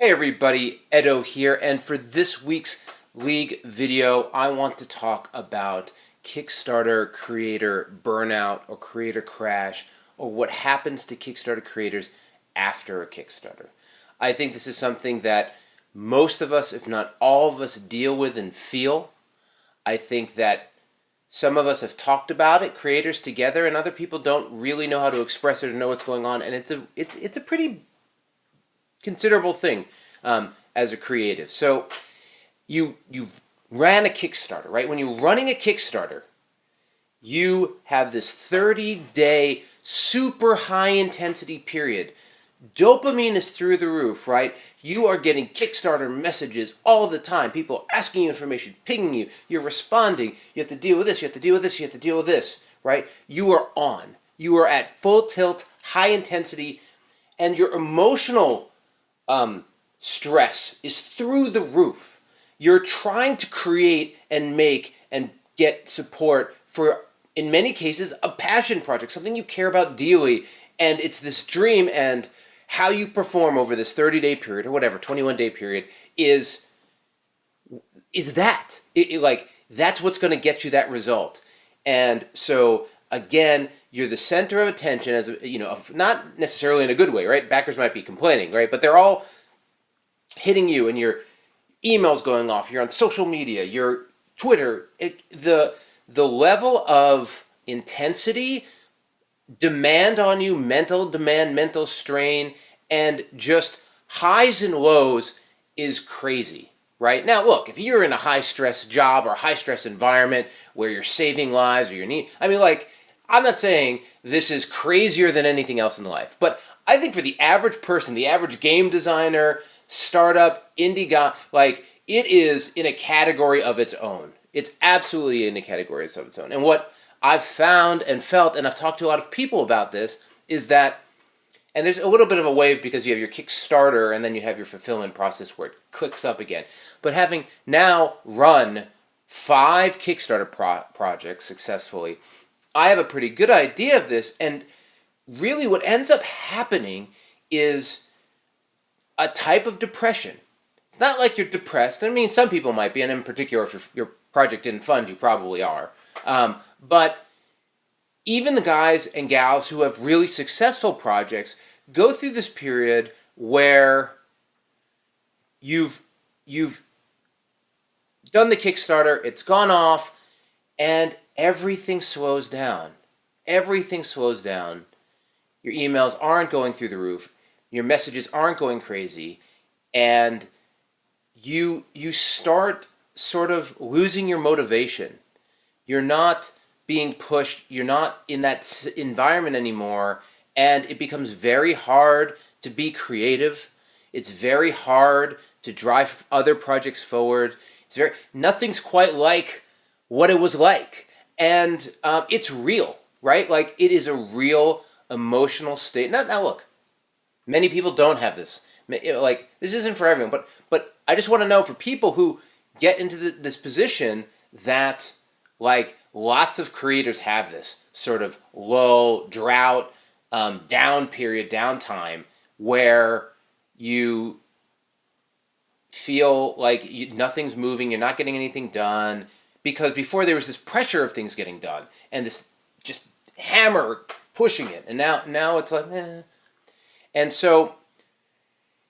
Hey everybody, Edo here, and for this week's League video, I want to talk about Kickstarter creator burnout or creator crash, or what happens to Kickstarter creators after a Kickstarter. I think this is something that most of us, if not all of us, deal with and feel. I think that some of us have talked about it, creators together, and other people don't really know how to express it or know what's going on, and it's a pretty considerable thing as a creative. So you ran a Kickstarter, right? When you're running a Kickstarter, you have this 30-day super high intensity period. Dopamine is through the roof, right? You are getting Kickstarter messages all the time. People asking you information, pinging you. You're responding. You have to deal with this. You have to deal with this. You have to deal with this, right? You are on. You are at full tilt, high intensity, and your emotional stress is through the roof. You're trying to create and make and get support for, in many cases, a passion project, something you care about dearly, and it's this dream, and how you perform over this 30-day period or whatever, 21-day period is that. That's what's going to get you that result. And so again, you're the center of attention, as not necessarily in a good way, right? Backers might be complaining, right? But they're all hitting you, and your emails going off. You're on social media, your Twitter. The level of intensity, demand on you, mental demand, mental strain, and just highs and lows is crazy, right? Now, look, if you're in a high-stress job or a high-stress environment where you're saving lives or I'm not saying this is crazier than anything else in life, but I think for the average person, the average game designer, startup, indie guy, it is in a category of its own. It's absolutely in a category of its own. And what I've found and felt, and I've talked to a lot of people about this, is that, and there's a little bit of a wave because you have your Kickstarter and then you have your fulfillment process where it clicks up again. But having now run 5 Kickstarter projects successfully, I have a pretty good idea of this, and really what ends up happening is a type of depression. It's not like you're depressed. I mean, some people might be, and in particular, if your project didn't fund, you probably are. But even the guys and gals who have really successful projects go through this period where you've done the Kickstarter, it's gone off, and everything slows down. Everything slows down. Your emails aren't going through the roof. Your messages aren't going crazy. And you start sort of losing your motivation. You're not being pushed. You're not in that environment anymore. And it becomes very hard to be creative. It's very hard to drive other projects forward. Nothing's quite like what it was like. And it's real, right? It is a real emotional state. Now look, many people don't have this. This isn't for everyone, but I just want to know, for people who get into this position that, lots of creators have this sort of low, drought, down period, downtime, where you feel like nothing's moving, you're not getting anything done, because before there was this pressure of things getting done, and this just hammer pushing it, and now it's like, eh. And so,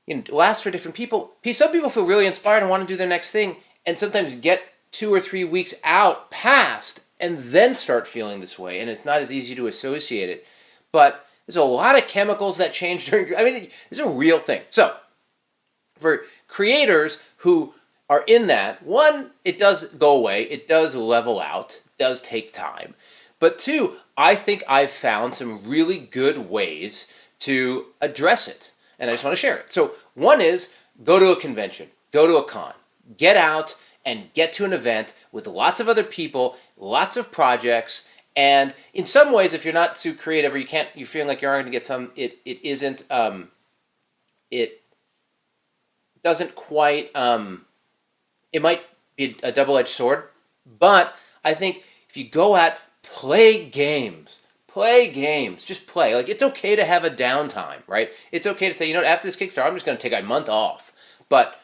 it lasts for different people. Some people feel really inspired and want to do their next thing, and sometimes get 2 or 3 weeks out past, and then start feeling this way, and it's not as easy to associate it. But there's a lot of chemicals that change during, it's a real thing. So, for creators who are in that, one, it does go away, it does level out, it does take time. But 2, I think I've found some really good ways to address it, and I just want to share it. So one is, go to a convention, go to a con, get out and get to an event with lots of other people, lots of projects, and in some ways, if you're not too creative or you're feeling like you aren't going to get some, it doesn't quite, it might be a double-edged sword, but I think if you go out, play games, just play. It's okay to have a downtime, right? It's okay to say, after this Kickstarter, I'm just going to take a month off. But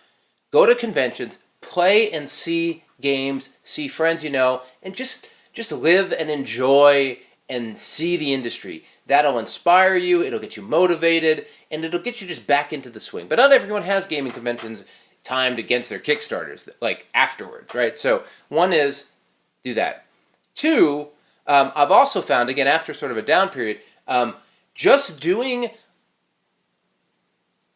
go to conventions, play and see games, see friends you know, and just live and enjoy and see the industry. That'll inspire you, it'll get you motivated, and it'll get you just back into the swing. But not everyone has gaming conventions timed against their Kickstarters, like afterwards, right? So one is do that. Two, I've also found, again, after sort of a down period, just doing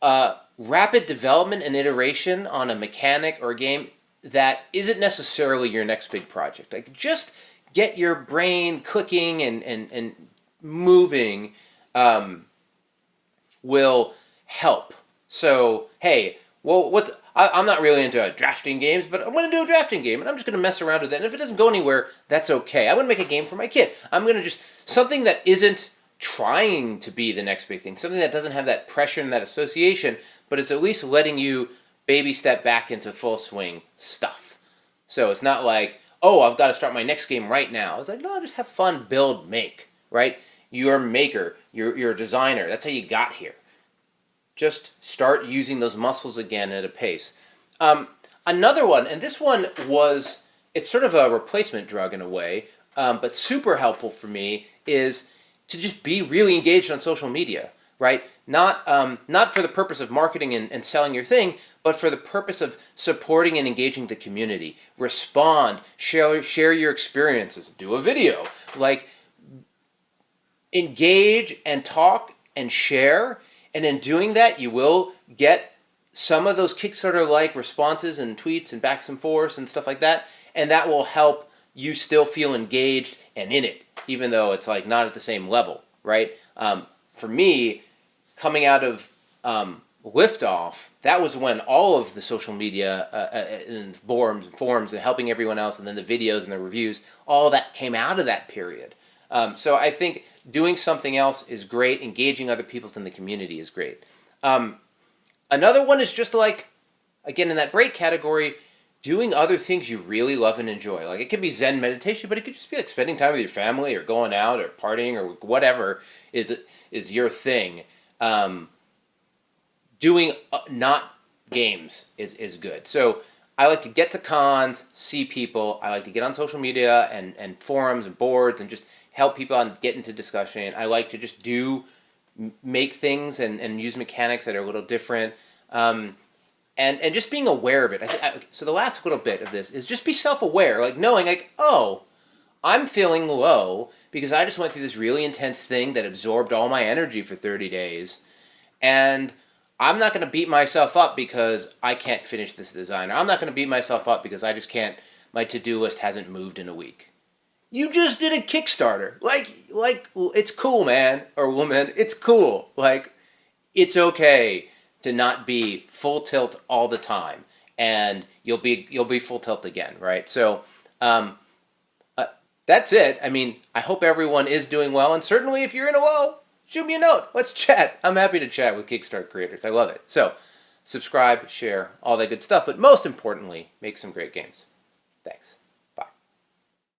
rapid development and iteration on a mechanic or a game that isn't necessarily your next big project. Like, just get your brain clicking and moving will help. So, hey, well, I'm not really into drafting games, but I'm going to do a drafting game, and I'm just going to mess around with it. And if it doesn't go anywhere, that's okay. I'm going to make a game for my kid. I'm going to just, something that isn't trying to be the next big thing, something that doesn't have that pressure and that association, but is at least letting you baby step back into full swing stuff. So it's not like, oh, I've got to start my next game right now. It's like, no, just have fun, build, make, right? You're a maker, you're a designer. That's how you got here. Just start using those muscles again at a pace. Another one, and this one was, it's sort of a replacement drug in a way, but super helpful for me, is to just be really engaged on social media, right? Not for the purpose of marketing and selling your thing, but for the purpose of supporting and engaging the community. Respond, share your experiences, do a video. Like, engage and talk and share, and in doing that, you will get some of those Kickstarter-like responses and tweets and backs and forths and stuff like that, and that will help you still feel engaged and in it, even though it's like not at the same level, right? For me, coming out of Liftoff, that was when all of the social media and forums and helping everyone else, and then the videos and the reviews, all that came out of that period. So I think doing something else is great. Engaging other people in the community is great. Another one is just like, again, in that break category, doing other things you really love and enjoy. Like, it could be Zen meditation, but it could just be like spending time with your family or going out or partying or whatever is your thing. Doing not games is good. So I like to get to cons, see people. I like to get on social media and forums and boards and just help people and get into discussion. I like to just make things and use mechanics that are a little different. And just being aware of it. So the last little bit of this is just be self-aware, like knowing, like, oh, I'm feeling low because I just went through this really intense thing that absorbed all my energy for 30 days, and I'm not going to beat myself up because I can't finish this design. Or I'm not going to beat myself up because I just can't, my to-do list hasn't moved in a week. You just did a Kickstarter. Like, it's cool, man, or woman. It's cool. Like, it's okay to not be full tilt all the time, and you'll be full tilt again, right? So that's it. I mean, I hope everyone is doing well, and certainly if you're in a low, shoot me a note. Let's chat. I'm happy to chat with Kickstarter creators. I love it. So subscribe, share, all that good stuff, but most importantly, make some great games. Thanks.